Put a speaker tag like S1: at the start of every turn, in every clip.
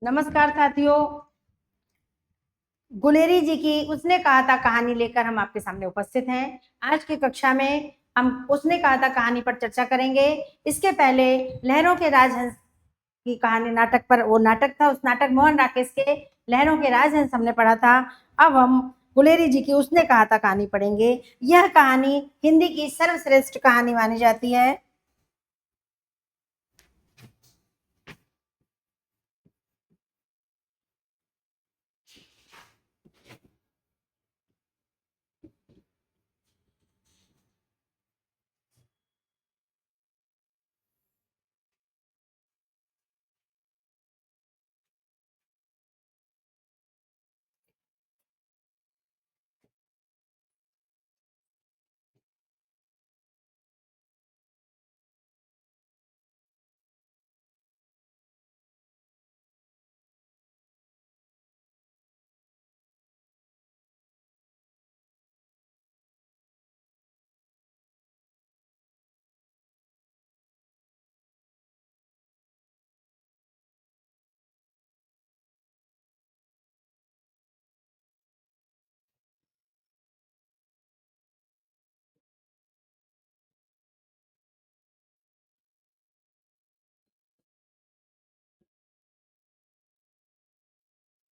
S1: नमस्कार साथियों। गुलेरी जी की उसने कहा था कहानी लेकर हम आपके सामने उपस्थित हैं। आज की कक्षा में हम उसने कहा था कहानी पर चर्चा करेंगे। इसके पहले लहरों के राजहंस की कहानी नाटक पर, वो नाटक था, उस नाटक मोहन राकेश के लहरों के राजहंस हमने पढ़ा था। अब हम गुलेरी जी की उसने कहा था कहानी पढ़ेंगे। यह कहानी हिंदी की सर्वश्रेष्ठ कहानी मानी जाती है।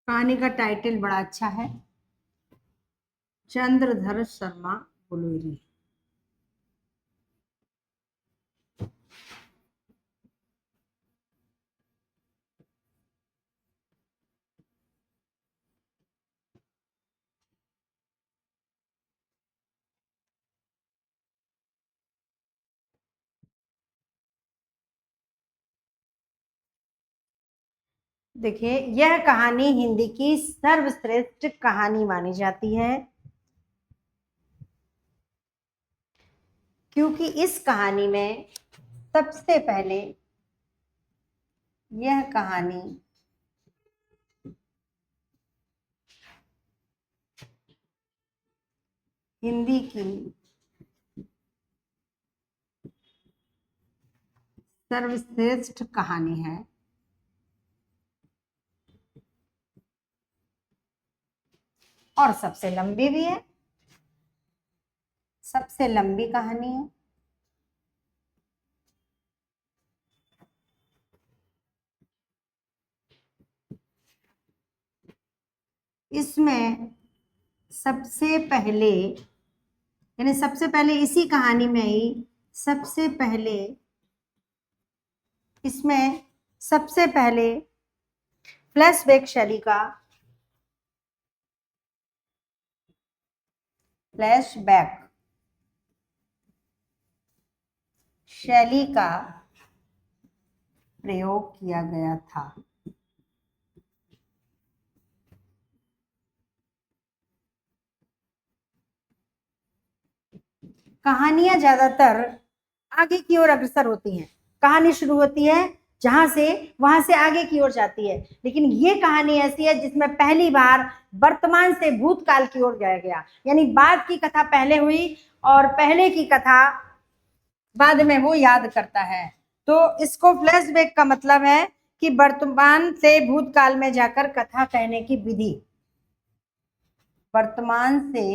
S1: कहानी का टाइटल बड़ा अच्छा है, चंद्रधर शर्मा गुलेरी। देखिए, यह कहानी हिंदी की सर्वश्रेष्ठ कहानी मानी जाती है, क्योंकि इस कहानी में सबसे पहले यह कहानी हिंदी की सर्वश्रेष्ठ कहानी है और सबसे लंबी भी है, सबसे लंबी कहानी है। इसमें सबसे पहले, यानी सबसे पहले इसी कहानी में ही सबसे पहले, इसमें सबसे पहले फ्लैशबैक शैली का, फ्लैशबैक शैली का प्रयोग किया गया था। कहानियां ज्यादातर आगे की ओर अग्रसर होती हैं। कहानी शुरू होती है जहां से, वहां से आगे की ओर जाती है, लेकिन ये कहानी ऐसी है जिसमें पहली बार वर्तमान से भूतकाल की ओर जाया गया, यानी बाद की कथा पहले हुई और पहले की कथा बाद में वो याद करता है। तो इसको फ्लैशबैक का मतलब है कि वर्तमान से भूतकाल में जाकर कथा कहने की विधि, वर्तमान से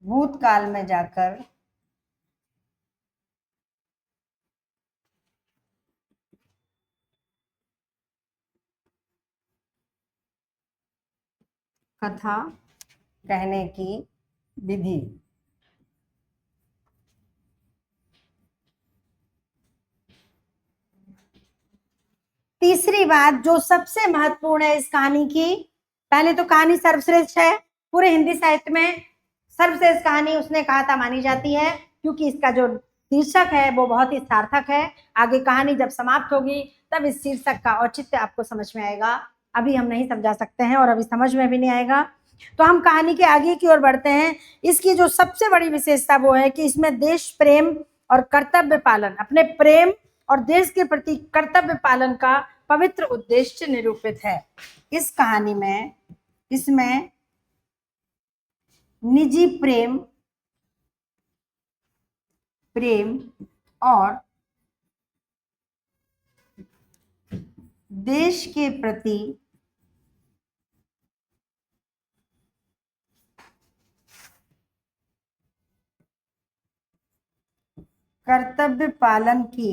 S1: भूतकाल में जाकर कथा कहने की विधि। तीसरी बात जो सबसे महत्वपूर्ण है इस कहानी की, पहले तो कहानी सर्वश्रेष्ठ है, पूरे हिंदी साहित्य में सर्वश्रेष्ठ कहानी उसने कहा था मानी जाती है, क्योंकि इसका जो शीर्षक है वो बहुत ही सार्थक है। आगे कहानी जब समाप्त होगी तब इस शीर्षक का औचित्य आपको समझ में आएगा, अभी हम नहीं समझा सकते हैं और अभी समझ में भी नहीं आएगा। तो हम कहानी के आगे की ओर बढ़ते हैं। इसकी जो सबसे बड़ी विशेषता वो है कि इसमें देश प्रेम और कर्तव्य पालन, अपने प्रेम और देश के प्रति कर्तव्य पालन का पवित्र उद्देश्य निरूपित है। इस कहानी में, इसमें निजी प्रेम, प्रेम और देश के प्रति कर्तव्य पालन की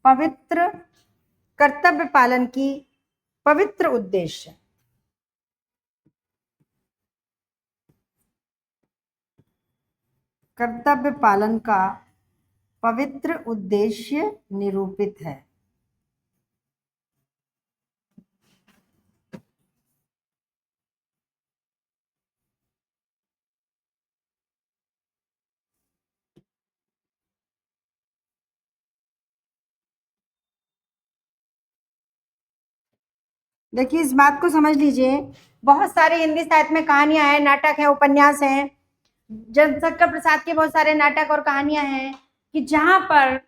S1: पवित्र कर्तव्य पालन की पवित्र उद्देश्य। कर्तव्य पालन का पवित्र उद्देश्य निरूपित है। देखिए, इस बात को समझ लीजिए, बहुत सारे हिंदी साहित्य में कहानियां हैं, नाटक है, उपन्यास हैं, जयशंकर प्रसाद के बहुत सारे नाटक और कहानियां हैं कि जहां पर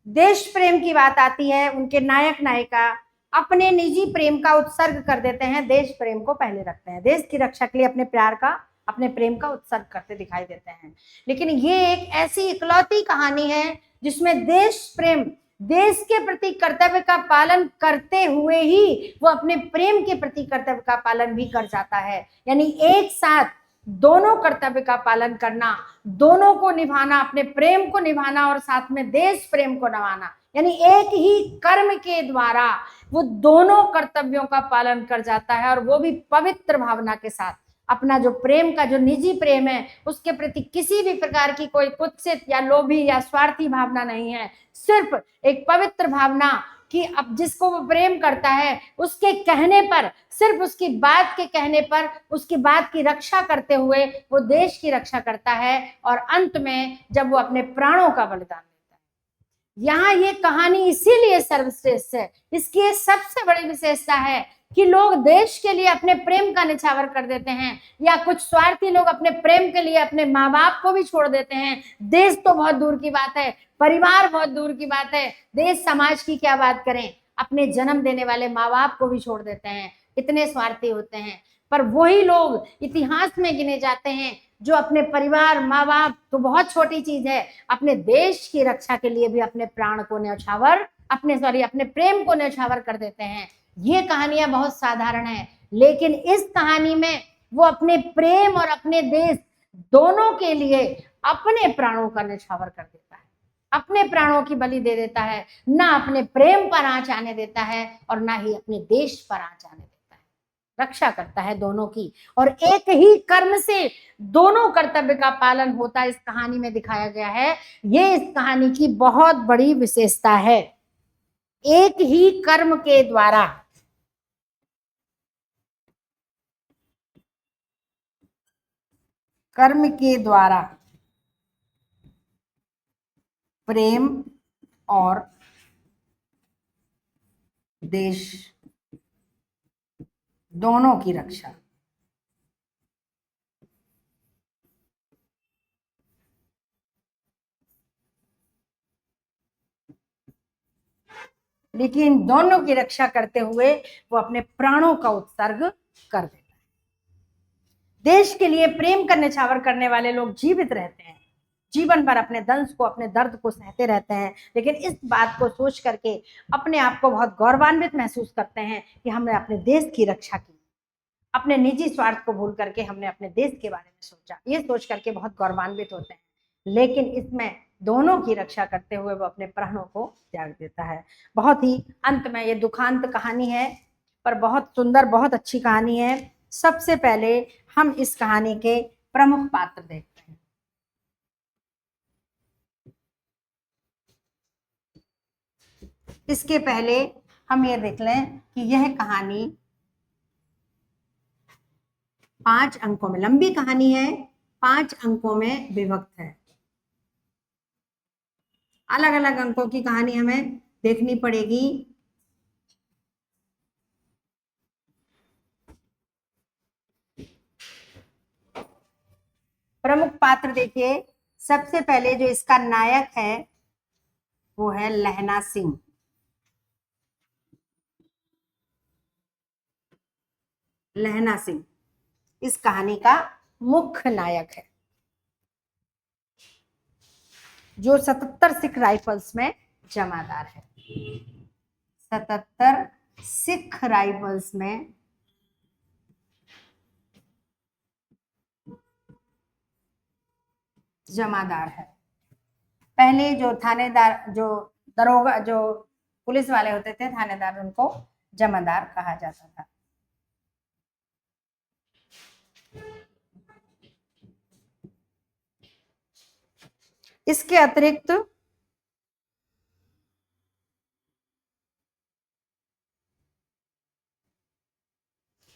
S1: देश प्रेम की बात आती है, उनके नायक नायिका अपने निजी प्रेम का उत्सर्ग कर देते हैं, देश प्रेम को पहले रखते हैं, देश की रक्षा के लिए अपने प्यार का, अपने प्रेम का उत्सर्ग करते दिखाई देते हैं। लेकिन ये एक ऐसी इकलौती कहानी है जिसमें देश प्रेम, देश के प्रति कर्तव्य का पालन करते हुए ही वो अपने प्रेम के प्रति कर्तव्य का पालन भी कर जाता है। यानी एक साथ दोनों कर्तव्य का पालन करना, दोनों को निभाना, अपने प्रेम को निभाना और साथ में देश प्रेम को निभाना, यानी एक ही कर्म के द्वारा वो दोनों कर्तव्यों का पालन कर जाता है, और वो भी पवित्र भावना के साथ। अपना जो प्रेम का, जो निजी प्रेम है, उसके प्रति किसी भी प्रकार की कोई कुत्सित या लोभी या स्वार्थी भावना नहीं है, सिर्फ एक पवित्र भावना कि अब जिसको वो प्रेम करता है उसके कहने पर, सिर्फ उसकी बात के कहने पर, उसकी बात की रक्षा करते हुए वो देश की रक्षा करता है, और अंत में जब वो अपने प्राणों का बलिदान देता है। यहाँ ये कहानी इसीलिए सर्वश्रेष्ठ है, इसकी सबसे बड़ी विशेषता है कि लोग देश के लिए अपने प्रेम का निछावर कर देते हैं, या कुछ स्वार्थी लोग अपने प्रेम के लिए अपने माँ बाप को भी छोड़ देते हैं। देश तो बहुत दूर की बात है, परिवार बहुत दूर की बात है, देश समाज की क्या बात करें, अपने जन्म देने वाले माँ बाप को भी छोड़ देते हैं। इतने स्वार्थी होते हैं। पर वही लोग इतिहास में गिने जाते हैं जो अपने परिवार, माँ बाप तो बहुत छोटी चीज है, अपने देश की रक्षा के लिए भी अपने प्राण को न्यौछावर, अपने प्रेम को न्यौछावर कर देते हैं। ये कहानियां बहुत साधारण है, लेकिन इस कहानी में वो अपने प्रेम और अपने देश दोनों के लिए अपने प्राणों का न्यौछावर कर देता है, अपने प्राणों की बलि दे देता है, ना अपने प्रेम पर आंच आने देता है और ना ही अपने देश पर आंच आने देता है, रक्षा करता है दोनों की। और एक ही कर्म से दोनों कर्तव्य का पालन होता इस कहानी में दिखाया गया है। ये इस कहानी की बहुत बड़ी विशेषता है। एक ही कर्म के द्वारा प्रेम और देश दोनों की रक्षा। लेकिन दोनों की रक्षा करते हुए वो अपने प्राणों का उत्सर्ग कर देता है। देश के लिए प्रेम का न्यौछावर करने वाले लोग जीवित रहते हैं, जीवन भर अपने दंश को, अपने दर्द को सहते रहते हैं, लेकिन इस बात को सोच करके अपने आप को बहुत गौरवान्वित महसूस करते हैं कि हमने अपने देश की रक्षा की, अपने निजी स्वार्थ को भूल करके हमने अपने देश के बारे में सोचा, ये सोच करके बहुत गौरवान्वित होते हैं। लेकिन इसमें दोनों की रक्षा करते हुए वो अपने प्राणों को त्याग देता है। बहुत ही अंत में ये दुखांत कहानी है, पर बहुत सुंदर, बहुत अच्छी कहानी है। सबसे पहले हम इस कहानी के प्रमुख पात्र देखते हैं। इसके पहले हम ये देख लें कि यह कहानी 5 अंकों में, लंबी कहानी है, 5 अंकों में विभक्त है। अलग अलग अंकों की कहानी हमें देखनी पड़ेगी। प्रमुख पात्र देखिए, सबसे पहले जो इसका नायक है वो है लहना सिंह। लहना सिंह इस कहानी का मुख्य नायक है, जो 77 सिख राइफल्स में जमादार है। 77 सिख राइफल्स में जमादार है। पहले जो थानेदार, जो दरोगा, जो पुलिस वाले होते थे थानेदार, उनको जमादार कहा जाता था। इसके अतिरिक्त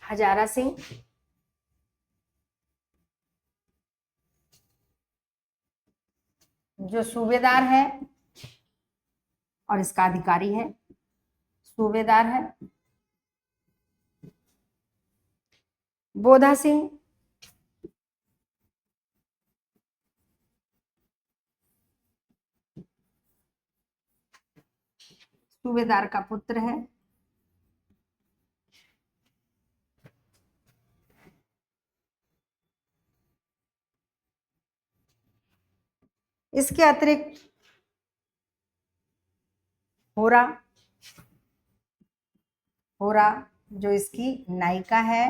S1: हजारा सिंह, जो सूबेदार है और इसका अधिकारी है, सूबेदार है। बोधा सिंह, सूबेदार का पुत्र है। इसके अतिरिक्त होरा, होरा जो इसकी नायिका है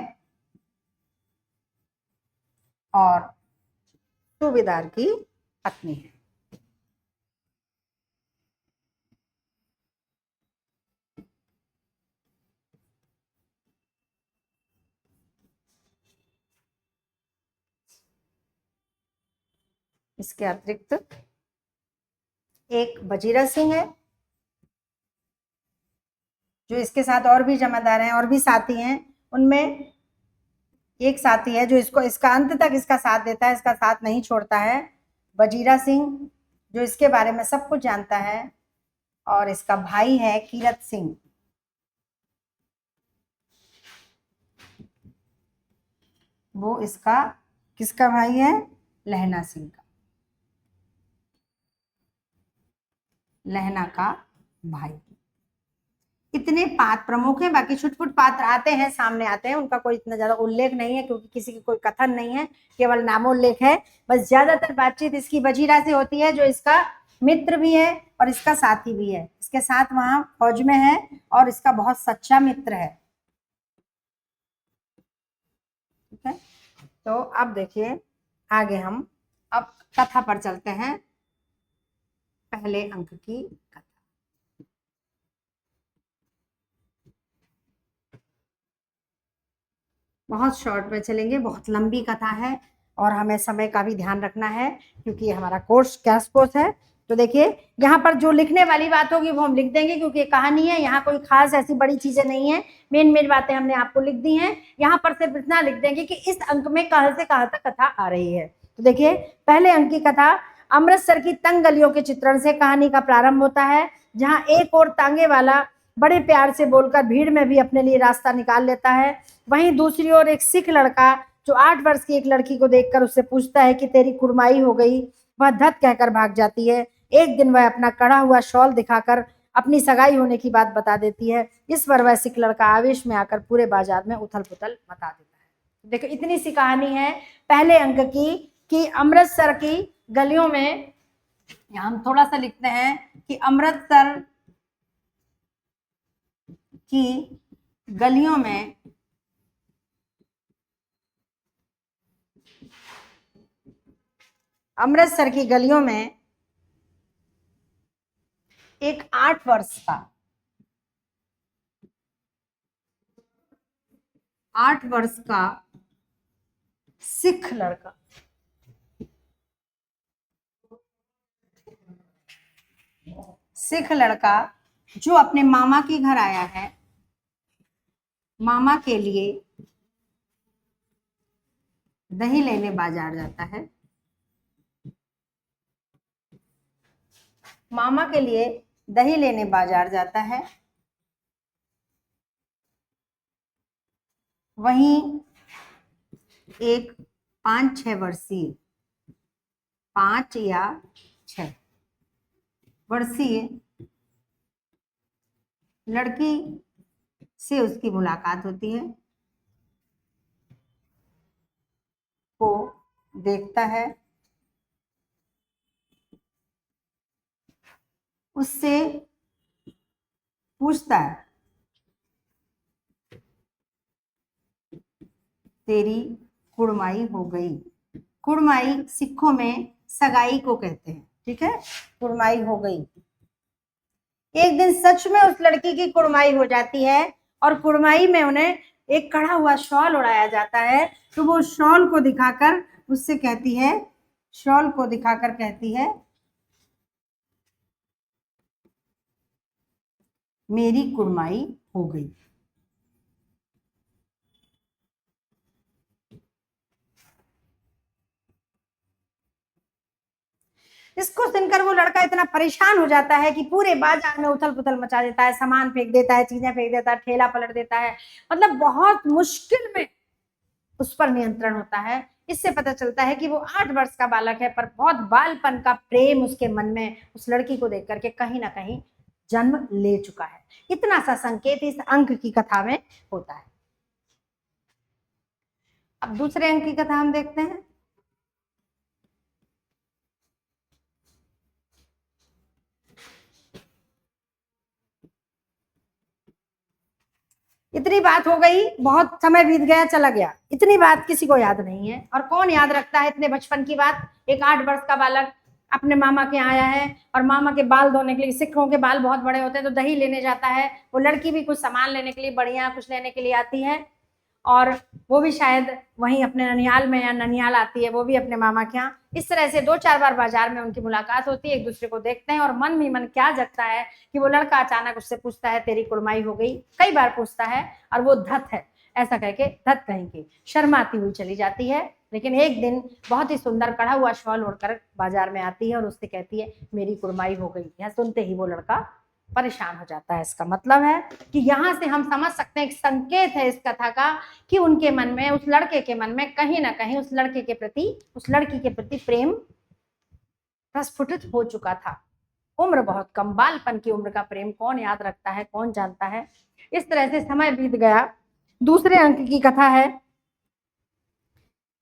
S1: और सूबेदार की पत्नी है। इसके अतिरिक्त एक वजीरा सिंह है, जो इसके साथ और भी जमादार हैं और भी साथी हैं। उनमें एक साथी है जो इसका अंत तक इसका साथ देता है, इसका साथ नहीं छोड़ता है, वजीरा सिंह, जो इसके बारे में सब कुछ जानता है। और इसका भाई है कीरत सिंह, वो इसका किसका भाई है? लहना सिंह का, लहना का भाई। इतने पात्र प्रमुख हैं, बाकी छुटपुट पात्र आते हैं, सामने आते हैं, उनका कोई इतना ज्यादा उल्लेख नहीं है क्योंकि किसी की कोई कथन नहीं है, केवल नामोल्लेख है। बस ज्यादातर बातचीत इसकी वजीरा से होती है, जो इसका मित्र भी है और इसका साथी भी है, इसके साथ वहां फौज में है और इसका बहुत सच्चा मित्र है। ठीक है, तो अब देखिए आगे हम अब कथा पर चलते हैं। पहले अंक की कथा। बहुत शॉर्ट में चलेंगे, बहुत लंबी कथा है और हमें समय का भी ध्यान रखना है क्योंकि हमारा कोर्स कैश कोर्स है। तो देखिए यहाँ पर जो लिखने वाली बात होगी वो हम लिख देंगे क्योंकि ये कहानी है, यहाँ कोई खास ऐसी बड़ी चीजें नहीं है, मेन मेन बातें हमने आपको लिख दी हैं। यहाँ पर सिर्फ इतना लिख देंगे कि इस अंक में कहाँ से कहाँ तक कथा आ रही है। तो देखिए पहले अंक की कथा अमृतसर की तंग गलियों के चित्रण से कहानी का प्रारंभ होता है, जहाँ एक और तांगे वाला बड़े प्यार से बोलकर भीड़ में भी अपने लिए रास्ता निकाल लेता है, वहीं दूसरी ओर एक सिख लड़का जो 8 वर्ष की एक लड़की को देखकर उससे पूछता है कि तेरी कुड़माई हो गई, वह धत कहकर भाग जाती है। एक दिन वह अपना कड़ा हुआ शॉल दिखाकर अपनी सगाई होने की बात बता देती है। इस पर वह सिख लड़का आवेश में आकर पूरे बाजार में उथल पुथल मचा देता है। देखो इतनी सी कहानी है पहले अंक की कि अमृतसर की गलियों में, हम थोड़ा सा लिखते हैं कि अमृतसर की गलियों में अमृतसर की गलियों में एक 8 वर्ष का 8 वर्ष का सिख लड़का जो अपने मामा के घर आया है, मामा के लिए दही लेने बाजार जाता है, मामा के लिए दही लेने बाजार जाता है। वहीं एक 5-6 वर्षीय 5 या 6 वर्षीय लड़की से उसकी मुलाकात होती है, को देखता है, उससे पूछता है तेरी कुड़माई हो गई। कुड़माई सिखों में सगाई को कहते हैं, ठीक है, कुड़माई हो गई। एक दिन सच में उस लड़की की कुड़माई हो जाती है और कुड़माई में उन्हें एक कढ़ा हुआ शॉल उड़ाया जाता है। तो वो शॉल को दिखाकर उससे कहती है, शॉल को दिखाकर कहती है मेरी कुड़माई हो गई। इसको सुनकर वो लड़का इतना परेशान हो जाता है कि पूरे बाजार में उथल पुथल मचा देता है, सामान फेंक देता है, चीजें फेंक देता है, ठेला पलट देता है। मतलब बहुत मुश्किल में उस पर नियंत्रण होता है। इससे पता चलता है कि वो 8 वर्ष का बालक है, पर बहुत बालपन का प्रेम उसके मन में उस लड़की को देख करके कहीं ना कहीं जन्म ले चुका है। इतना सा संकेत इस अंक की कथा में होता है। अब दूसरे अंक की कथा हम देखते हैं। इतनी बात हो गई, बहुत समय बीत गया, चला गया। इतनी बात किसी को याद नहीं है, और कौन याद रखता है इतने बचपन की बात। एक 8 वर्ष का बालक अपने मामा के यहाँ आया है और मामा के बाल धोने के लिए, सिखों के बाल बहुत बड़े होते हैं तो दही लेने जाता है। वो लड़की भी कुछ सामान लेने के लिए, बढ़िया कुछ लेने के लिए आती है, और वो भी शायद वहीं अपने ननिहाल में, या ननिहाल आती है वो भी अपने मामा के यहाँ। इस तरह से 2-4 बार बाजार में उनकी मुलाकात होती है, एक दूसरे को देखते हैं, और मन ही मन क्या जगता है कि वो लड़का अचानक उससे पूछता है तेरी कुड़माई हो गई। कई बार पूछता है और वो धत है ऐसा कह के, धत कहीं की शर्माती हुई चली जाती है। लेकिन एक दिन बहुत ही सुंदर कढ़ा हुआ शॉल ओढ़कर बाजार में आती है और उससे कहती है मेरी कुड़माई हो गई। यह सुनते ही वो लड़का परेशान हो जाता है। इसका मतलब है कि यहां से हम समझ सकते हैं, एक संकेत है इस कथा का कि उनके मन में, उस लड़के के मन में कहीं ना कहीं उस लड़के के प्रति, उस लड़की के प्रति प्रेम प्रस्फुटित हो चुका था। उम्र बहुत कम, बालपन की उम्र का प्रेम कौन याद रखता है, कौन जानता है। इस तरह से समय बीत गया। दूसरे अंक की कथा है।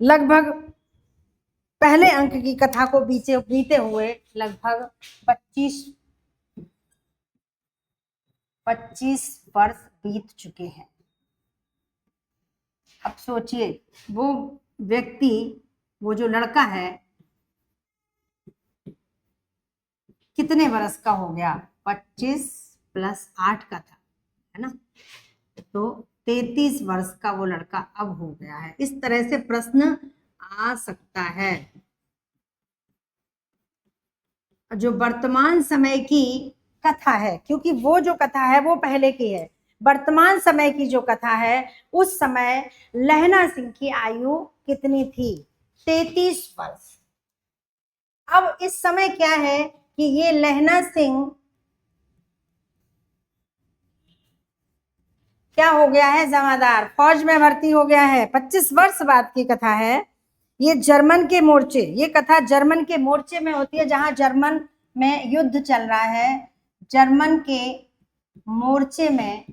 S1: लगभग पहले अंक की कथा को बीते हुए लगभग 25 वर्ष बीत चुके हैं। अब सोचिए, वो व्यक्ति, वो जो लड़का है कितने वर्ष का हो गया, 25 + 8 का था, है ना, तो 33 वर्ष का वो लड़का अब हो गया है। इस तरह से प्रश्न आ सकता है। जो वर्तमान समय की कथा है, क्योंकि वो जो कथा है वो पहले की है, वर्तमान समय की जो कथा है उस समय लहना सिंह की आयु कितनी थी, 33 वर्ष। अब इस समय क्या है कि ये लहना सिंह क्या हो गया है, जमादार, फौज में भर्ती हो गया है। 25 वर्ष बाद की कथा है। ये जर्मन के मोर्चे, ये कथा जर्मन के मोर्चे में होती है, जहां जर्मन में युद्ध चल रहा है। जर्मन के मोर्चे में,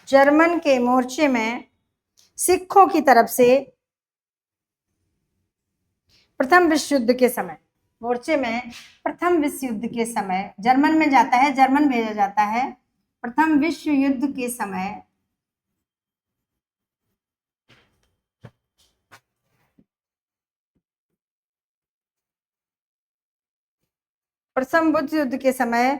S1: जर्मन के मोर्चे में सिखों की तरफ से प्रथम विश्व युद्ध के समय, मोर्चे में प्रथम विश्व युद्ध के समय जर्मन में जाता है, जर्मन भेजा जाता है। प्रथम विश्व युद्ध के समय प्रथम विश्व युद्ध के समय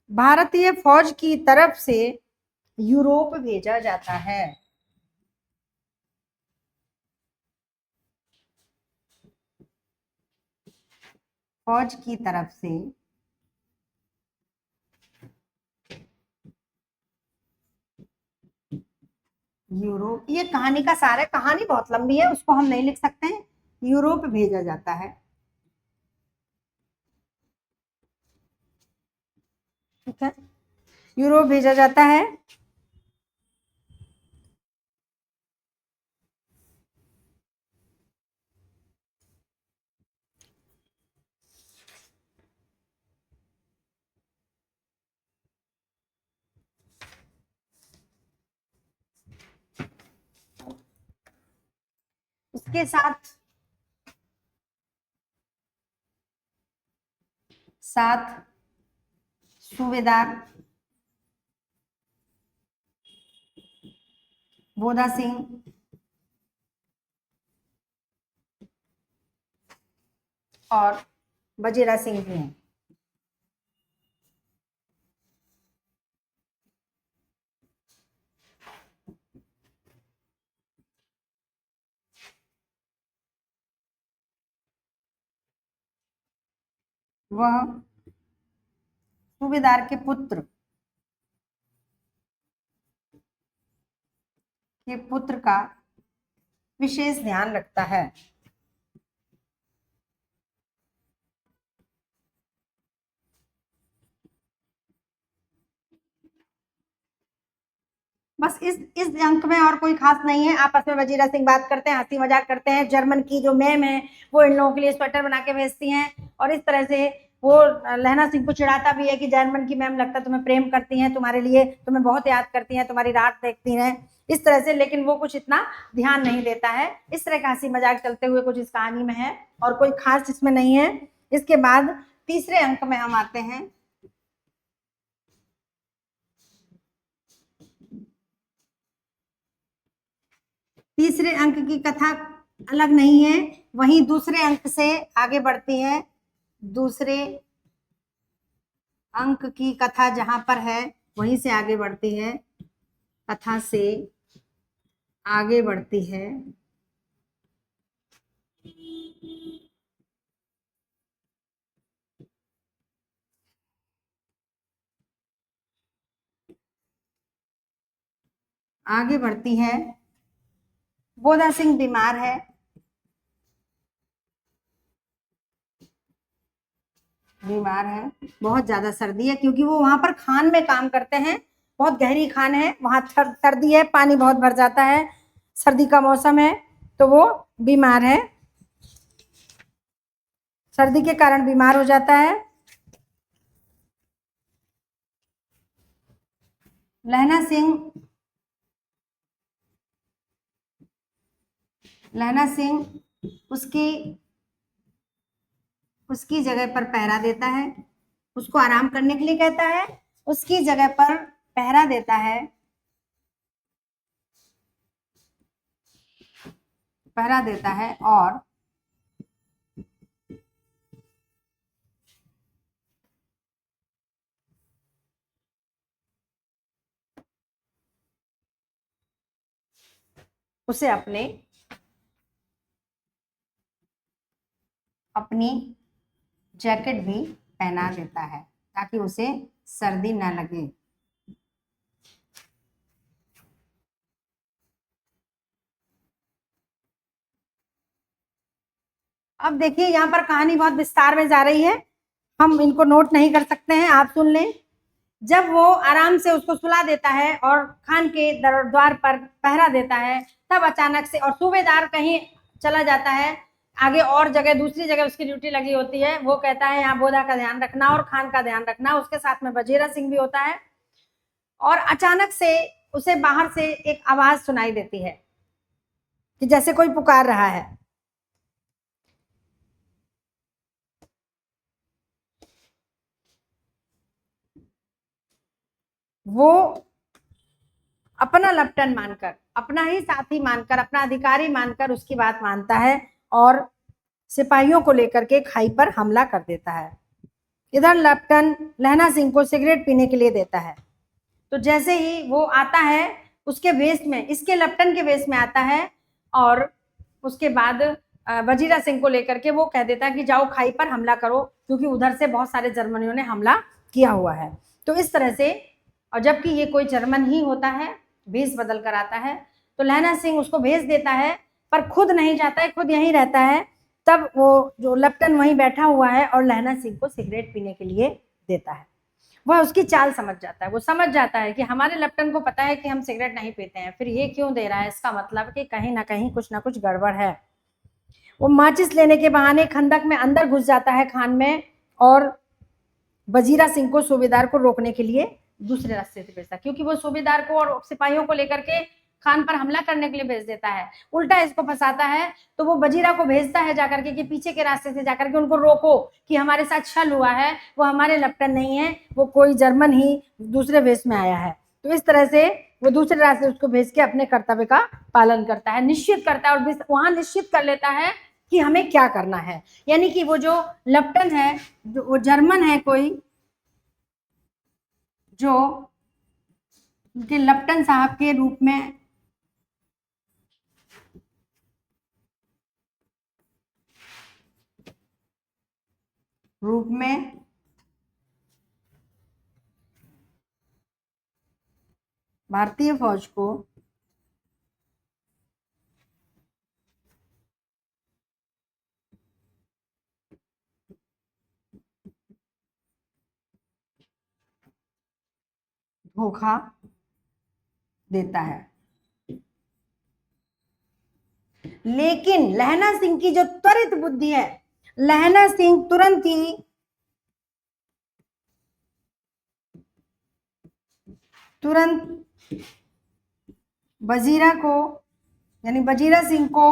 S1: भारतीय फौज की तरफ से यूरोप भेजा जाता है। फौज की तरफ से यूरोप, ये कहानी का सारा, कहानी बहुत लंबी है, उसको हम नहीं लिख सकते हैं। यूरोप भेजा जाता है, ठीक है, यूरोप भेजा जाता है। उसके साथ साथ सूबेदार बोधा सिंह और वजीरा सिंह भी हैं। वह सूबेदार के पुत्र का विशेष ध्यान रखता है। बस इस अंक में और कोई खास नहीं है। आपस में वजीरा सिंह बात करते हैं, हंसी मजाक करते हैं। जर्मन की जो मैम है वो इन लोगों के लिए स्वेटर बना के भेजती हैं और इस तरह से वो लहना सिंह को चिढ़ाता भी है कि जर्मन की मैम लगता है तुम्हें प्रेम करती हैं, तुम्हारे लिए तुम्हें बहुत याद करती हैं, तुम्हारी रात देखती हैं, इस तरह से। लेकिन वो कुछ इतना ध्यान नहीं देता है। इस तरह का हंसी मजाक चलते हुए कुछ इस कहानी में है और कोई खास इसमें नहीं है। इसके बाद तीसरे अंक में हम आते हैं। तीसरे अंक की कथा अलग नहीं है, वहीं दूसरे अंक से आगे बढ़ती है। दूसरे अंक की कथा जहां पर है वहीं से आगे बढ़ती है, कथा से आगे बढ़ती है। आगे बढ़ती है। बोधा सिंह बीमार है। बहुत ज्यादा सर्दी है क्योंकि वो वहां पर खान में काम करते हैं। बहुत गहरी खान है, वहां सर्दी है, पानी बहुत भर जाता है, सर्दी का मौसम है, तो वो बीमार है, सर्दी के कारण बीमार हो जाता है। लहना सिंह उसकी जगह पर पहरा देता है, उसको आराम करने के लिए कहता है, उसकी जगह पर पहरा देता है, और उसे अपनी जैकेट भी पहना देता है ताकि उसे सर्दी ना लगे। अब देखिए यहाँ पर कहानी बहुत विस्तार में जा रही है, हम इनको नोट नहीं कर सकते हैं, आप सुन लें। जब वो आराम से उसको सुला देता है और खान के द्वार पर पहरा देता है, तब अचानक से, और सूबेदार कहीं चला जाता है आगे और जगह, दूसरी जगह उसकी ड्यूटी लगी होती है, वो कहता है यहाँ बोधा का ध्यान रखना और खान का ध्यान रखना। उसके साथ में वजीरा सिंह भी होता है और अचानक से उसे बाहर से एक आवाज सुनाई देती है कि जैसे कोई पुकार रहा है। वो अपना लेफ्टिनेंट मानकर, अपना ही साथी मानकर, अपना अधिकारी मानकर उसकी बात मानता है और सिपाहियों को लेकर के खाई पर हमला कर देता है। इधर लेफ्टिनेंट लहना सिंह को सिगरेट पीने के लिए देता है, तो जैसे ही वो आता है उसके वेश में, इसके लेफ्टिनेंट के वेश में आता है और उसके बाद वजीरा सिंह को लेकर के वो कह देता है कि जाओ खाई पर हमला करो, क्योंकि उधर से बहुत सारे जर्मनियों ने हमला किया हुआ है। तो इस तरह से, और जबकि ये कोई जर्मन ही होता है, भेष बदल कर आता है, तो लहना सिंह उसको भेज देता है पर खुद नहीं जाता है, खुद यहीं रहता है। तब वो जो लेफ्टिनेंट वहीं बैठा हुआ है और लहना सिंह को सिगरेट पीने के लिए देता है। वह उसकी चाल समझ जाता है, वो समझ जाता है कि हमारे लेफ्टिनेंट को पता है कि हम सिगरेट नहीं पीते हैं, फिर ये क्यों दे रहा है, इसका मतलब कि कहीं ना कहीं कुछ ना कुछ गड़बड़ है। वो माचिस लेने के बहाने खंदक में अंदर घुस जाता है खान में और वजीरा सिंह को सूबेदार को रोकने के लिए दूसरे रास्ते से भेजता, क्योंकि वो सूबेदार को और सिपाहियों को लेकर के खान पर हमला करने के लिए भेज देता है, उल्टा इसको फंसाता है। तो वो वजीरा को भेजता है जाकर के कि पीछे के रास्ते से जाकर के उनको रोको कि हमारे साथ छल हुआ है, वो हमारे लेफ्टन नहीं है, वो कोई जर्मन ही दूसरे वेश में आया है। तो इस तरह से वो दूसरे रास्ते उसको भेज के अपने कर्तव्य का पालन करता है, निश्चित करता है, और वहां निश्चित कर लेता है कि हमें क्या करना है। यानी कि वो जो लेफ्टन है, वो जर्मन है कोई, जो उनके लेफ्टन साहब के रूप में भारतीय फौज को धोखा देता है। लेकिन लहना सिंह की जो त्वरित बुद्धि है, लहना सिंह तुरंत वजीरा को, यानी वजीरा सिंह को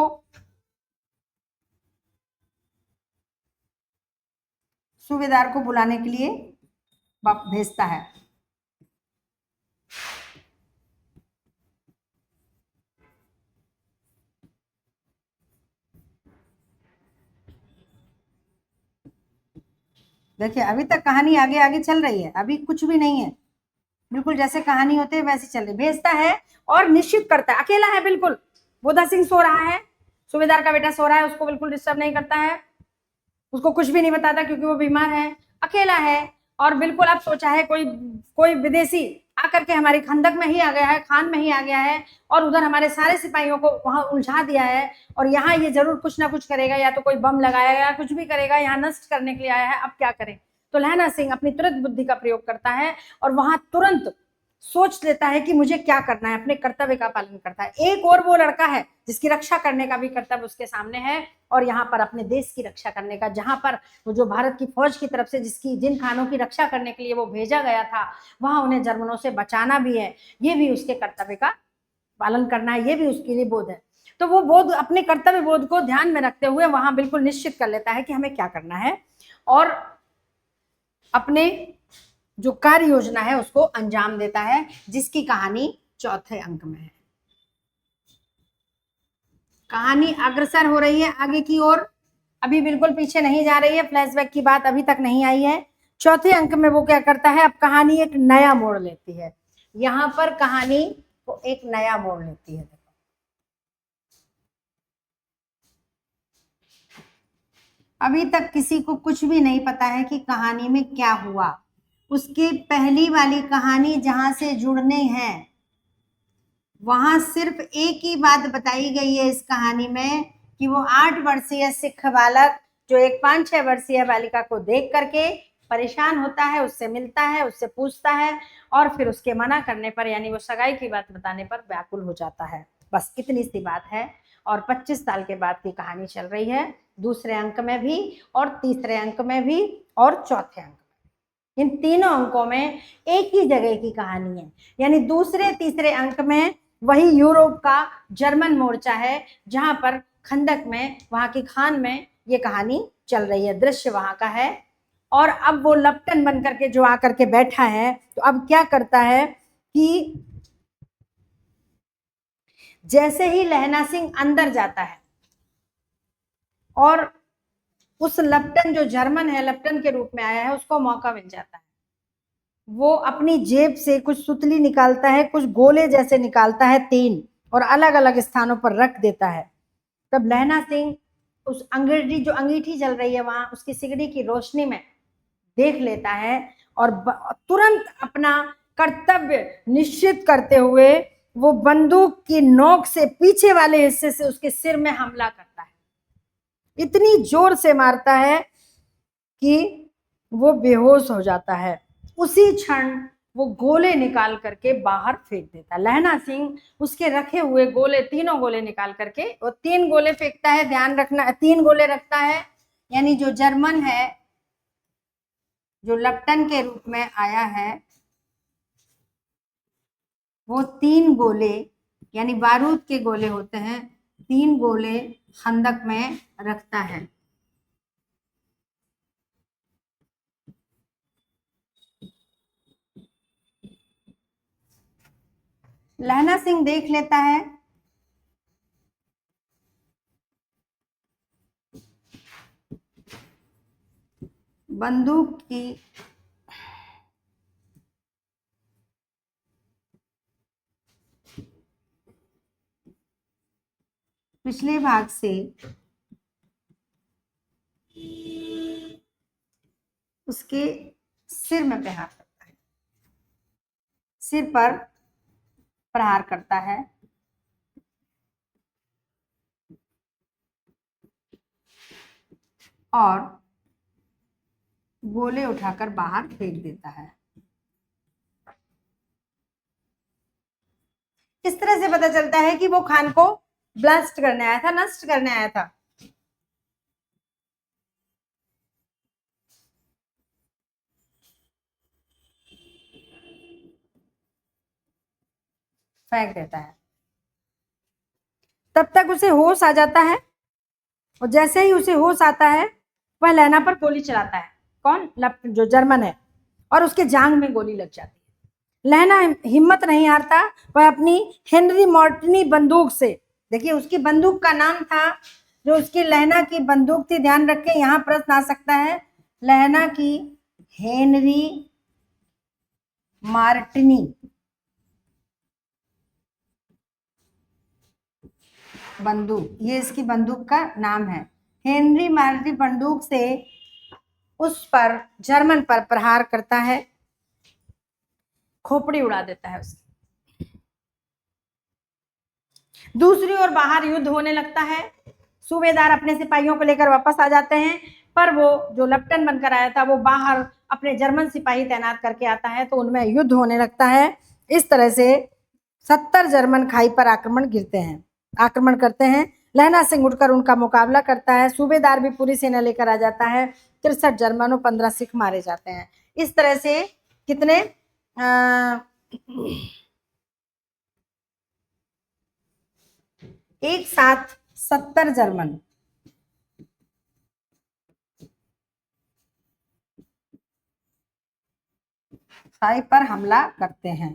S1: सूबेदार को बुलाने के लिए भेजता है। देखिए अभी तक कहानी आगे आगे चल रही है, अभी कुछ भी नहीं है, बिल्कुल जैसे कहानी होते है वैसे चल रही। भेजता है और निश्चित करता है, अकेला है बिल्कुल, बोधा सिंह सो रहा है, सूबेदार का बेटा सो रहा है, उसको बिल्कुल डिस्टर्ब नहीं करता है, उसको कुछ भी नहीं बताता क्योंकि वो बीमार है, अकेला है। और बिल्कुल आप सोचा है कोई विदेशी आकर के हमारी खंदक में ही आ गया है, खान में ही आ गया है, और उधर हमारे सारे सिपाहियों को वहां उलझा दिया है, और यहाँ ये जरूर कुछ ना कुछ करेगा, या तो कोई बम लगाएगा या कुछ भी करेगा, यहाँ नष्ट करने के लिए आया है, अब क्या करें। तो लहना सिंह अपनी तुरंत बुद्धि का प्रयोग करता है और वहां तुरंत सोच लेता है कि मुझे क्या करना है, अपने कर्तव्य का पालन करता है। एक और वो लड़का है जिसकी रक्षा करने का भी कर्तव्य उसके सामने है, और यहाँ पर अपने देश की रक्षा करने का, जहां पर वो जो भारत की फौज की तरफ से जिन खानों की रक्षा करने के लिए वो भेजा गया था, वहां उन्हें जर्मनों से बचाना भी है, ये भी उसके कर्तव्य का पालन करना है, ये भी उसके लिए बोध है। तो वो बोध, अपने कर्तव्य बोध को ध्यान में रखते हुए वहां बिल्कुल निश्चित कर लेता है कि हमें क्या करना है, और अपने जो कार्य योजना है उसको अंजाम देता है, जिसकी कहानी चौथे अंक में है। कहानी अग्रसर हो रही है आगे की ओर, अभी बिल्कुल पीछे नहीं जा रही है, फ्लैशबैक की बात अभी तक नहीं आई है। चौथे अंक में वो क्या करता है, अब कहानी एक नया मोड़ लेती है, यहां पर कहानी को एक नया मोड़ लेती है। अभी तक किसी को कुछ भी नहीं पता है कि कहानी में क्या हुआ। उसकी पहली वाली कहानी जहां से जुड़ने हैं, वहां सिर्फ एक ही बात बताई गई है इस कहानी में कि वो 8 वर्षीय सिख बालक जो एक 5-6 वर्षीय बालिका को देख करके परेशान होता है, उससे मिलता है, उससे पूछता है, और फिर उसके मना करने पर, यानी वो सगाई की बात बताने पर व्याकुल हो जाता है। बस इतनी सी बात है, और 25 साल के बाद की कहानी चल रही है, दूसरे अंक में भी और तीसरे अंक में भी और चौथे अंक में। इन तीनों अंकों में एक ही जगह की कहानी है, यानी दूसरे तीसरे अंक में वही यूरोप का जर्मन मोर्चा है, जहां पर खंदक में, वहां की खान में ये कहानी चल रही है, दृश्य वहां का है। और अब वो लेफ्टन बन करके जो आकर के बैठा है, तो अब क्या करता है कि जैसे ही लहना सिंह अंदर जाता है और उस लेफ्टन जो जर्मन है, लेफ्टन के रूप में आया है, उसको मौका मिल जाता है, वो अपनी जेब से कुछ सुतली निकालता है, कुछ गोले जैसे निकालता है 3, और अलग अलग स्थानों पर रख देता है। तब लहना सिंह उस अंगीठी, जो अंगीठी जल रही है वहां, उसकी सिगड़ी की रोशनी में देख लेता है, और तुरंत अपना कर्तव्य निश्चित करते हुए वो बंदूक की नोक से पीछे वाले हिस्से से उसके सिर में हमला करता है। इतनी जोर से मारता है कि वो बेहोश हो जाता है। उसी क्षण वो गोले निकाल करके बाहर फेंक देता। लहना सिंह उसके रखे हुए गोले, तीनों गोले निकाल करके, वो 3 गोले फेंकता है, ध्यान रखना 3 गोले रखता है, यानी जो जर्मन है, जो लेफ्टन के रूप में आया है, वो 3 गोले यानी बारूद के गोले होते हैं, 3 गोले खंदक में रखता है। लहना सिंह देख लेता है बंदूक की पिछले भाग से उसके सिर में प्रहार करता है, सिर पर प्रहार करता है और गोले उठाकर बाहर फेंक देता है। इस तरह से पता चलता है कि वो खान को ब्लास्ट करने आया था, नष्ट करने आया था। फेंक देता है। तब तक उसे होश आ जाता है और जैसे ही उसे होश आता है वह लहना पर गोली चलाता है। कौन? जो जर्मन है, और उसके जांग में गोली लग जाती है। लहना हिम्मत नहीं हारता, वह अपनी हेनरी मॉर्टनी बंदूक से, देखिए उसकी बंदूक का नाम था, जो उसकी लहना की बंदूक थी, ध्यान रखें यहां प्रश्न आ सकता है, लहना की हेनरी मार्टिनी बंदूक, ये इसकी बंदूक का नाम है। हेनरी मार्टिनी बंदूक से उस पर, जर्मन पर प्रहार करता है, खोपड़ी उड़ा देता है उसकी। दूसरी ओर बाहर युद्ध होने लगता है। सूबेदार अपने सिपाहियों को लेकर वापस आ जाते हैं, पर वो जो लेफ्टिनेंट बनकर आया था वो बाहर अपने जर्मन सिपाही तैनात करके आता है, तो उनमें युद्ध होने लगता है। इस तरह से 70 जर्मन खाई पर आक्रमण करते हैं। लहना सिंह उठकर उनका मुकाबला करता है। सूबेदार भी पूरी सेना लेकर आ जाता है। 63 जर्मन और 15 सिख मारे जाते हैं। इस तरह से कितने एक साथ 70 जर्मन खाई पर हमला करते हैं।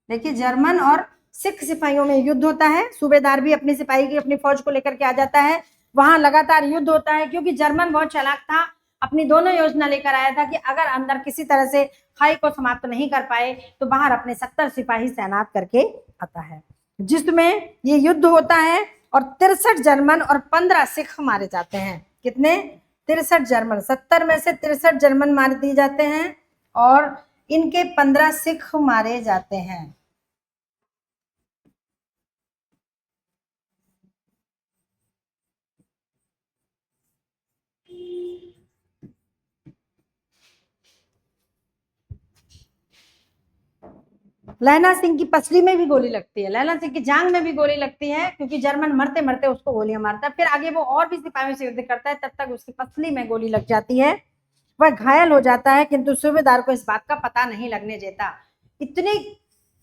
S1: देखिए जर्मन और सिख सिपाहियों में युद्ध होता है। सूबेदार भी अपनी सिपाही की, अपनी फौज को लेकर के आ जाता है। वहां लगातार युद्ध होता है, क्योंकि जर्मन बहुत चालाक था, अपनी दोनों योजना लेकर आया था कि अगर अंदर किसी तरह से खाई को समाप्त नहीं कर पाए तो बाहर अपने 70 सिपाही तैनात करके आता है, जिसमें ये युद्ध होता है और 63 जर्मन और 15 सिख मारे जाते हैं। कितने? 63 जर्मन, 70 में से 63 जर्मन मार दिए जाते हैं और इनके 15 सिख मारे जाते हैं। लहना सिंह की पसली में भी गोली लगती है, लहना सिंह की जांग में भी गोली लगती है, क्योंकि जर्मन मरते मरते उसको गोलियां मारता है। फिर आगे वो और भी सिपाहियों से युद्ध करता है, तब तक उसकी पसली में गोली लग जाती है, वह घायल हो जाता है, किंतु सूबेदार को इस बात का पता नहीं लगने देता। इतनी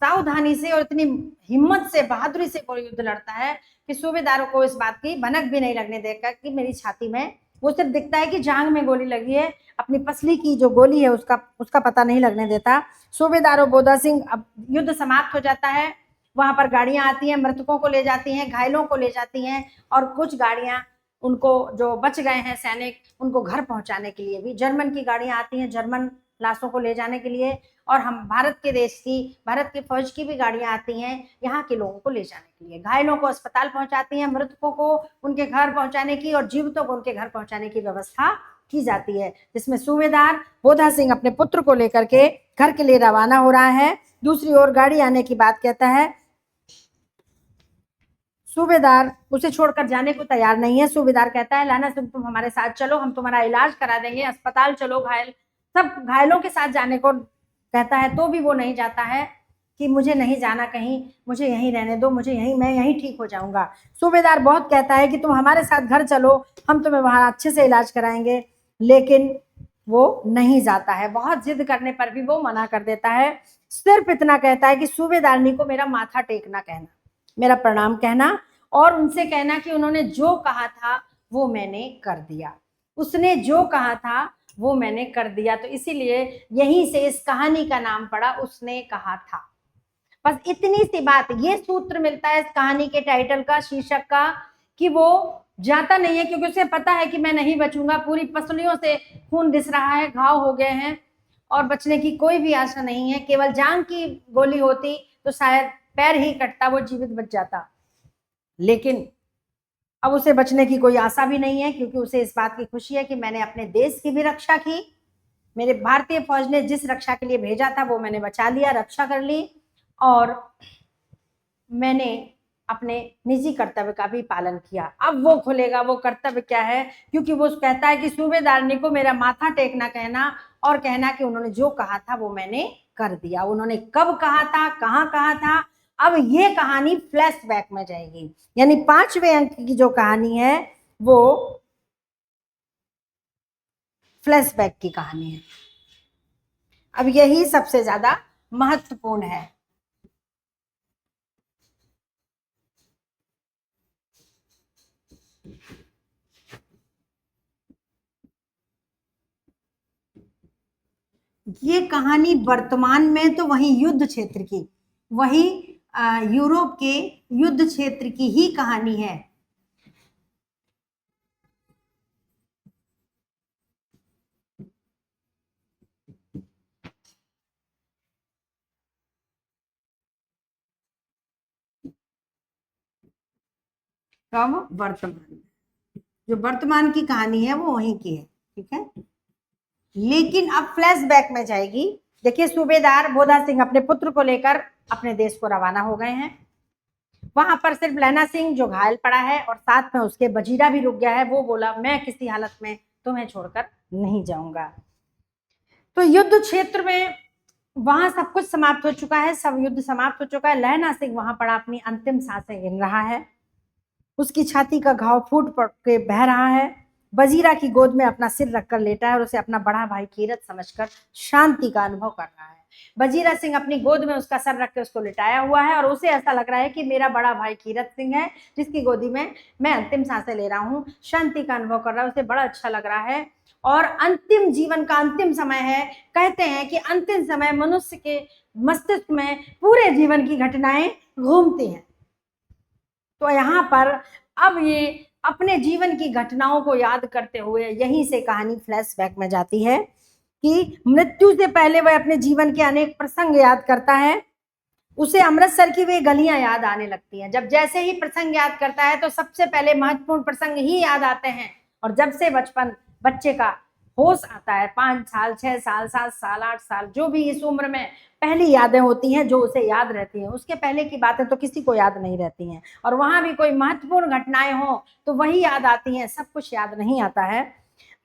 S1: सावधानी से और इतनी हिम्मत से, बहादुरी से वो युद्ध लड़ता है कि सूबेदारों को इस बात की भनक भी नहीं लगने देगा कि मेरी छाती में, वो सिर्फ दिखता है कि जांग में गोली लगी है, अपनी पसली की जो गोली है उसका पता नहीं लगने देता। सूबेदार और बोधा सिंह, अब युद्ध समाप्त हो जाता है, वहां पर गाड़ियां आती हैं, मृतकों को ले जाती हैं, घायलों को ले जाती हैं, और कुछ गाड़ियां उनको, जो बच गए हैं सैनिक, उनको घर पहुंचाने के लिए भी जर्मन की गाड़ियां आती हैं, जर्मन लाशों को ले जाने के लिए, और हम भारत के देश की, भारत की फौज की भी गाड़ियां आती हैं यहाँ के लोगों को ले जाने के लिए, घायलों को अस्पताल पहुंचाती हैं, मृतकों को उनके घर पहुंचाने की और जीवितों को उनके घर पहुंचाने की व्यवस्था की जाती है, जिसमें सूबेदार बोधा सिंह अपने पुत्र को लेकर के घर के लिए रवाना हो रहा है। दूसरी ओर गाड़ी आने की बात कहता है, सूबेदार उसे छोड़कर जाने को तैयार नहीं है। सूबेदार कहता है लहना सिंह तुम हमारे साथ चलो, हम तुम्हारा इलाज करा देंगे, अस्पताल चलो, सब घायलों के साथ जाने को कहता है, तो भी वो नहीं जाता है कि मुझे नहीं जाना कहीं, मुझे यहीं रहने दो, मैं यहीं ठीक हो जाऊंगा। सूबेदार बहुत कहता है कि तुम हमारे साथ घर चलो, हम तुम्हें वहां अच्छे से इलाज कराएंगे। लेकिन वो नहीं जाता है। बहुत जिद करने पर भी वो मना कर देता है। सिर्फ इतना कहता है कि सूबेदारनी को मेरा माथा टेकना कहना, मेरा प्रणाम कहना, और उनसे कहना कि उन्होंने जो कहा था वो मैंने कर दिया, उसने जो कहा था वो मैंने कर दिया। तो इसीलिए यहीं से इस कहानी का नाम पड़ा, उसने कहा था। बस इतनी सी बात, ये सूत्र मिलता है इस कहानी के टाइटल का, शीर्षक का, कि वो जाता नहीं है क्योंकि उसे पता है कि मैं नहीं बचूंगा, पूरी पसलियों से खून रिस रहा है, घाव हो गए हैं और बचने की कोई भी आशा नहीं है। केवल जान की गोली होती तो शायद पैर ही कटता, वो जीवित बच जाता, लेकिन अब उसे बचने की कोई आशा भी नहीं है, क्योंकि उसे इस बात की खुशी है कि मैंने अपने देश की भी रक्षा की, मेरे भारतीय फौज ने जिस रक्षा के लिए भेजा था वो मैंने बचा लिया, रक्षा कर ली, और मैंने अपने निजी कर्तव्य का भी पालन किया। अब वो खुलेगा वो कर्तव्य क्या है, क्योंकि वो कहता है कि सूबेदारनी को मेरा माथा टेकना कहना, और कहना कि उन्होंने जो कहा था वो मैंने कर दिया। उन्होंने कब कहा था, कहाँ कहा था, अब ये कहानी फ्लैशबैक में जाएगी, यानी 5वें अंक की जो कहानी है वो फ्लैशबैक की कहानी है। अब यही सबसे ज्यादा महत्वपूर्ण है। ये कहानी वर्तमान में तो वही युद्ध क्षेत्र की, वही यूरोप के युद्ध क्षेत्र की ही कहानी है। कब? वर्तमान, जो वर्तमान की कहानी है वो वहीं की है, ठीक है। लेकिन अब फ्लैशबैक में जाएगी। देखिए, सूबेदार भोदा सिंह अपने पुत्र को लेकर अपने देश को रवाना हो गए हैं। वहां पर सिर्फ लैना सिंह जो घायल पड़ा है, और साथ में उसके वजीरा भी रुक गया है। वो बोला मैं किसी हालत में तुम्हें छोड़कर नहीं जाऊंगा। तो युद्ध क्षेत्र में वहां सब कुछ समाप्त हो चुका है, सब युद्ध समाप्त हो चुका है। लैना सिंह वहां पड़ा अपनी अंतिम सांसें गिन रहा है, उसकी छाती का घाव फूट पड़ के बह रहा है। वजीरा की गोद में अपना सिर रखकर लेटा है और उसे अपना बड़ा भाई कीरत समझकर शांति का अनुभव कर रहा है। वजीरा सिंह अपनी गोद में उसका सर रख के उसको लिटाया हुआ है, और उसे ऐसा लग रहा है कि मेरा बड़ा भाई कीरत सिंह है जिसकी गोदी में मैं अंतिम सांसें ले रहा हूँ, शांति का अनुभव कर रहा है, उसे बड़ा अच्छा लग रहा है। और अंतिम जीवन का अंतिम समय है। कहते हैं कि अंतिम समय मनुष्य के मस्तिष्क में पूरे जीवन की घटनाएं घूमती हैं। तो यहाँ पर अब ये अपने जीवन की घटनाओं को याद करते हुए यहीं से कहानी फ्लैशबैक में जाती है कि मृत्यु से पहले वह अपने जीवन के अनेक प्रसंग याद करता है। उसे अमृतसर की वे गलियां याद आने लगती हैं। जब जैसे ही प्रसंग याद करता है तो सबसे पहले महत्वपूर्ण प्रसंग ही याद आते हैं। और जब से बच्चे का होश आता है, 5 साल, 6 साल, 7 साल, 8 साल, जो भी इस उम्र में पहली यादें होती हैं जो उसे याद रहती हैं, उसके पहले की बातें तो किसी को याद नहीं रहती हैं। और वहां भी कोई महत्वपूर्ण घटनाएं हो तो वही याद आती हैं, सब कुछ याद नहीं आता है।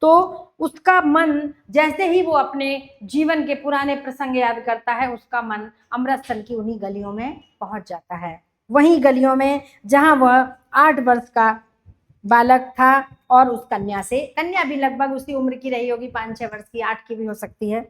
S1: तो उसका मन, जैसे ही वो अपने जीवन के पुराने प्रसंग याद करता है, उसका मन अमृतसर की उन्हीं गलियों में पहुंच जाता है, वही गलियों में जहां वह 8 वर्ष का बालक था और उस कन्या से, कन्या भी लगभग उसी उम्र की रही होगी, 5-6 वर्ष की, 8 की भी हो सकती है,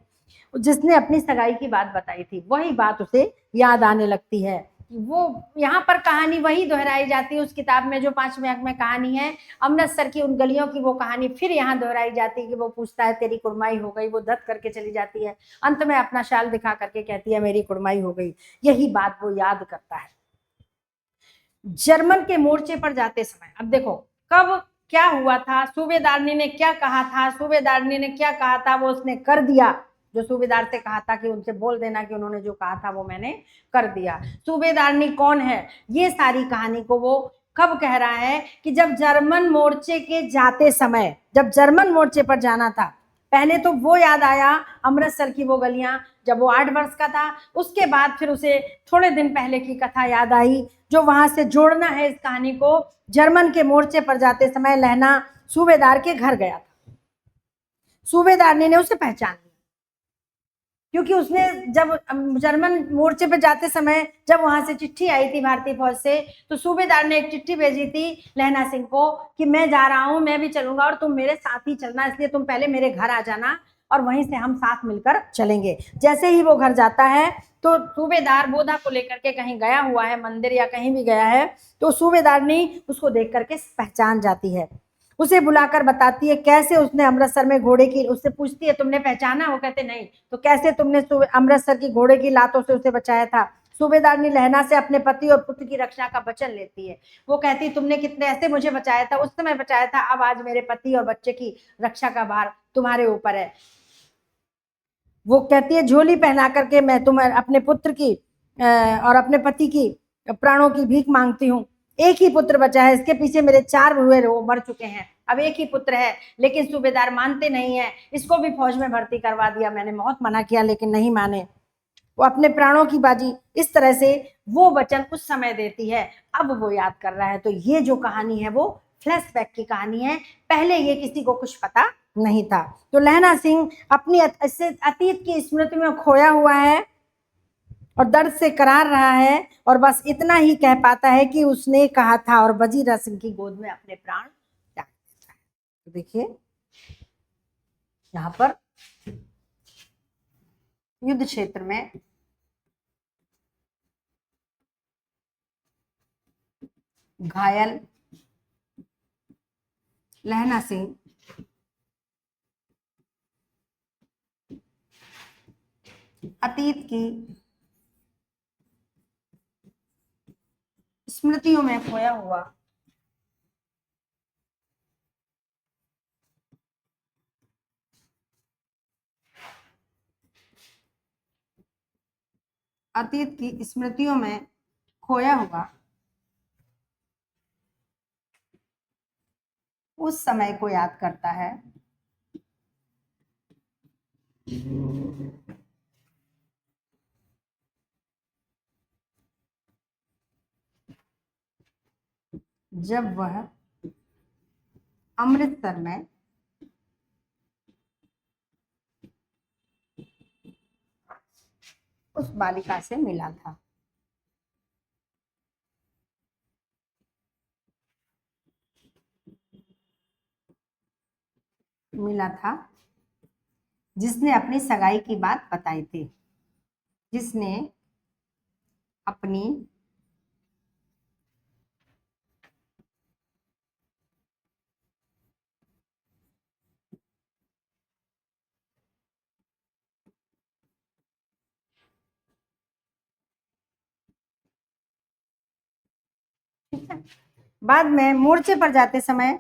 S1: जिसने अपनी सगाई की बात बताई थी, वही बात उसे याद आने लगती है। वो यहाँ पर कहानी वही दोहराई जाती है उस किताब में जो 5वें अंक में कहानी है, अमृतसर की उन गलियों की वो कहानी फिर यहाँ दोहराई जाती है कि वो पूछता है तेरी कुड़माई हो गई, वो धत करके चली जाती है, अंत में अपना शाल दिखा करके कहती है मेरी कुड़माई हो गई। यही बात वो याद करता है। जर्मन के मोर्चे पर जाते समय, अब देखो कब क्या हुआ था, सूबेदारनी ने क्या कहा था, सूबेदारनी ने क्या कहा था, वो उसने कर दिया जो सूबेदार से कहा था कि उनसे बोल देना कि उन्होंने जो कहा था वो मैंने कर दिया। सूबेदारनी कौन है, ये सारी कहानी को वो कब कह रहा है कि जब जर्मन मोर्चे के जाते समय, जब जर्मन मोर्चे पर जाना था, पहले तो वो याद आया अमृतसर की वो गलियां जब वो 8 वर्ष का था, उसके बाद फिर उसे थोड़े दिन पहले की कथा याद आई जो वहां से जोड़ना है इस कहानी को। जर्मन के मोर्चे पर जाते समय लहना सूबेदार के घर गया था, सूबेदारनी ने उसे पहचान लिया, क्योंकि उसने जब जर्मन मोर्चे पे जाते समय जब वहां से चिट्ठी आई थी भारतीय फौज से, तो सूबेदार ने एक चिट्ठी भेजी थी लहना सिंह को कि मैं जा रहा हूं, मैं भी चलूंगा और तुम मेरे साथ ही चलना, इसलिए तुम पहले मेरे घर आ जाना और वहीं से हम साथ मिलकर चलेंगे। जैसे ही वो घर जाता है तो सूबेदार बोधा को लेकर के कहीं गया हुआ है, मंदिर या कहीं भी गया है, तो सूबेदारनी उसको देख करके पहचान जाती है, उसे बुलाकर बताती है कैसे उसने अमृतसर में घोड़े की, उससे पूछती है तुमने पहचाना? वो कहते नहीं। तो कैसे तुमने अमृतसर की घोड़े की लातों से उसे बचाया था? सूबेदारनी लहना से अपने पति और पुत्र की रक्षा का वचन लेती है। वो कहती तुमने कितने ऐसे मुझे बचाया था, उस समय बचाया था, अब आज मेरे पति और बच्चे की रक्षा का भार तुम्हारे ऊपर है। वो कहती है झोली पहना करके मैं तुम्हारे अपने पुत्र की और अपने पति की प्राणों की भीख मांगती हूँ। एक ही पुत्र बचा है, इसके पीछे मेरे 4 हुए, वो मर चुके हैं, अब एक ही पुत्र है। लेकिन सूबेदार मानते नहीं है, इसको भी फौज में भर्ती करवा दिया मैंने, बहुत मना किया लेकिन नहीं माने, वो अपने प्राणों की बाजी। इस तरह से वो वचन उस समय देती है, अब वो याद कर रहा है। तो ये जो कहानी है वो फ्लैशबैक की कहानी है, पहले ये किसी को कुछ पता नहीं था। तो लहना सिंह अपनी अतीत की स्मृति में खोया हुआ है और दर्द से करार रहा है, और बस इतना ही कह पाता है कि उसने कहा था, और वजीरा सिंह की गोद में अपने प्राण त्याग देता है। तो देखिए यहाँ पर युद्ध क्षेत्र में घायल लहना सिंह अतीत की स्मृतियों में खोया हुआ अतीत की स्मृतियों में खोया हुआ उस समय को याद करता है जब वह अमृतसर में उस बालिका से मिला था। मिला था जिसने अपनी सगाई की बात बताई थी, जिसने अपनी ठीक है, बाद में मोर्चे पर जाते समय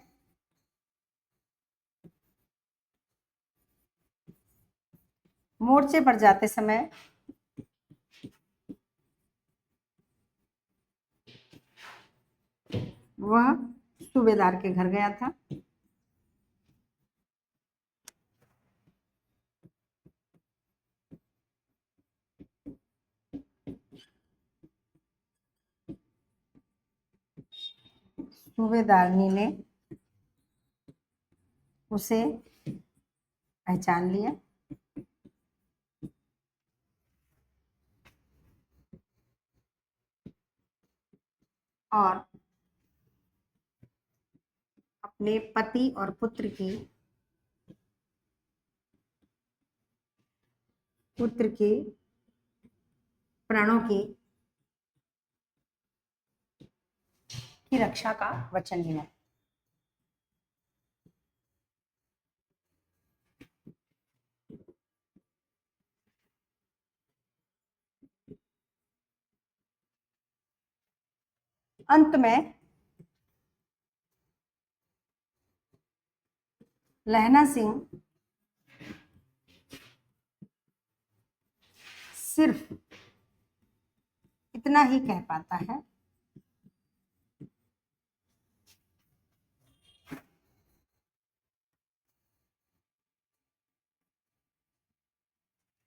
S1: मोर्चे पर जाते समय वह सूबेदार के घर गया था। सूबेदारनी ने उसे पहचान लिया और अपने पति और पुत्र के प्राणों की रक्षा का वचन लिया। अंत में लहना सिंह सिर्फ इतना ही कह पाता है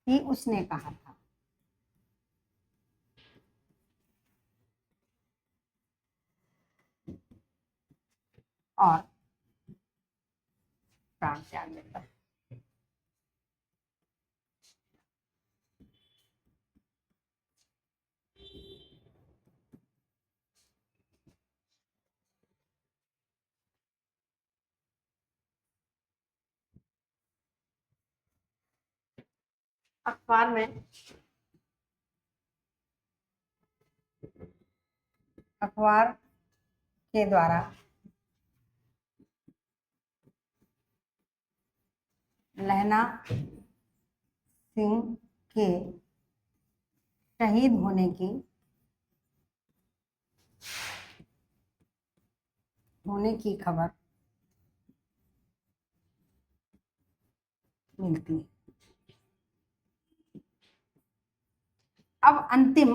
S1: कि उसने कहा था। और प्राण त्याग देता है। अखबार में, अखबार के द्वारा लहना सिंह के शहीद होने की खबर मिलती है। अब अंतिम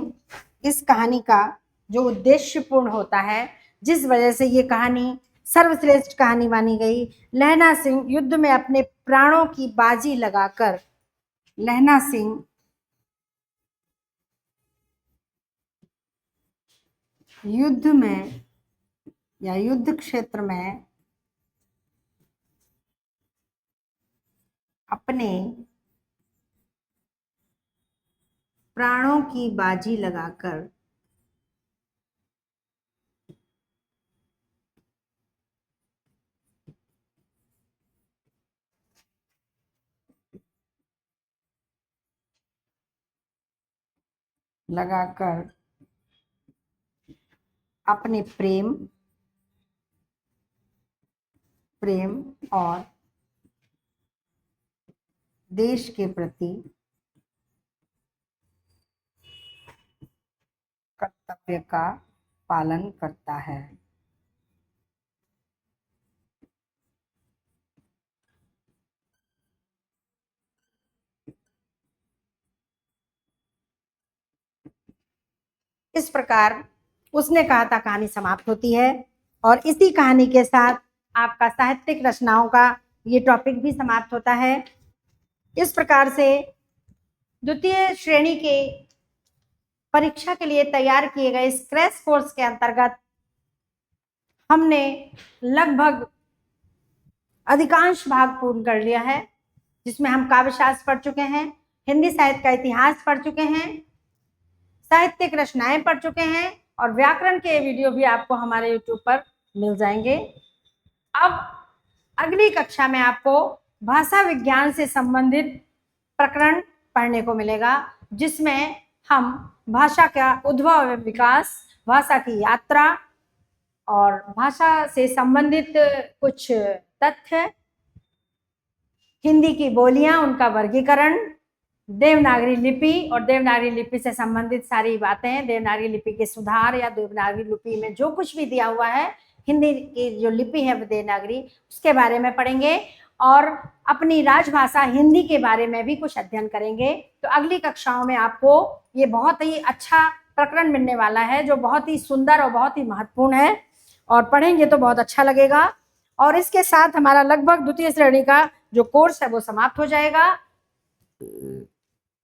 S1: इस कहानी का जो उद्देश्यपूर्ण होता है, जिस वजह से ये कहानी सर्वश्रेष्ठ कहानी मानी गई, लहना सिंह युद्ध में अपने प्राणों की बाजी लगाकर, लहना सिंह युद्ध में या युद्ध क्षेत्र में अपने प्राणों की बाजी लगाकर अपने प्रेम और देश के प्रति कर्तव्य का पालन करता है। इस प्रकार उसने कहा था कहानी समाप्त होती है, और इसी कहानी के साथ आपका साहित्यिक रचनाओं का ये टॉपिक भी समाप्त होता है। इस प्रकार से द्वितीय श्रेणी के परीक्षा के लिए तैयार किए गए इस क्रैश कोर्स के अंतर्गत हमने लगभग अधिकांश भाग पूर्ण कर लिया है, जिसमें हम काव्य शास्त्र पढ़ चुके हैं, हिंदी साहित्य का इतिहास पढ़ चुके हैं, साहित्यिक रचनाएं पढ़ चुके हैं, और व्याकरण के वीडियो भी आपको हमारे YouTube पर मिल जाएंगे। अब अगली कक्षा में आपको भाषा विज्ञान से संबंधित प्रकरण पढ़ने को मिलेगा, जिसमें हम भाषा का उद्भव एवं विकास, भाषा की यात्रा और भाषा से संबंधित कुछ तथ्य, हिंदी की बोलियां, उनका वर्गीकरण, देवनागरी लिपि और देवनागरी लिपि से संबंधित सारी बातें, देवनागरी लिपि के सुधार या देवनागरी लिपि में जो कुछ भी दिया हुआ है, हिंदी की जो लिपि है देवनागरी, उसके बारे में पढ़ेंगे, और अपनी राजभाषा हिंदी के बारे में भी कुछ अध्ययन करेंगे। तो अगली कक्षाओं में आपको ये बहुत ही अच्छा प्रकरण मिलने वाला है, जो बहुत ही सुंदर और बहुत ही महत्वपूर्ण है, और पढ़ेंगे तो बहुत अच्छा लगेगा। और इसके साथ हमारा लगभग द्वितीय श्रेणी का जो कोर्स है वो समाप्त हो जाएगा।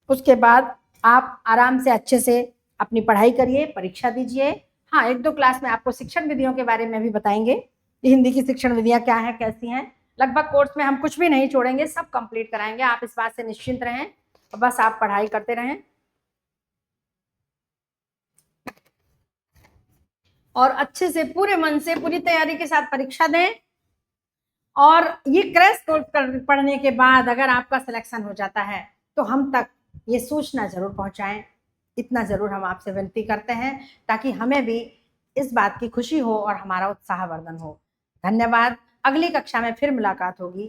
S1: उसके बाद आप आराम से अच्छे से अपनी पढ़ाई करिए, परीक्षा दीजिए। हाँ, 1-2 क्लास में आपको शिक्षण विधियों के बारे में भी बताएंगे कि हिंदी की शिक्षण विधियां क्या है, कैसी हैं। लगभग कोर्स में हम कुछ भी नहीं छोड़ेंगे, सब कंप्लीट कराएंगे, आप इस बात से निश्चिंत रहें, बस आप पढ़ाई करते रहें और अच्छे से पूरे मन से पूरी तैयारी के साथ परीक्षा दें। और ये क्रैश कोर्स पढ़ने के बाद अगर आपका सिलेक्शन हो जाता है तो हम तक ये सूचना जरूर पहुंचाएं, इतना जरूर हम आपसे विनती करते हैं, ताकि हमें भी इस बात की खुशी हो और हमारा उत्साहवर्धन हो। धन्यवाद। अगली कक्षा में फिर मुलाकात होगी।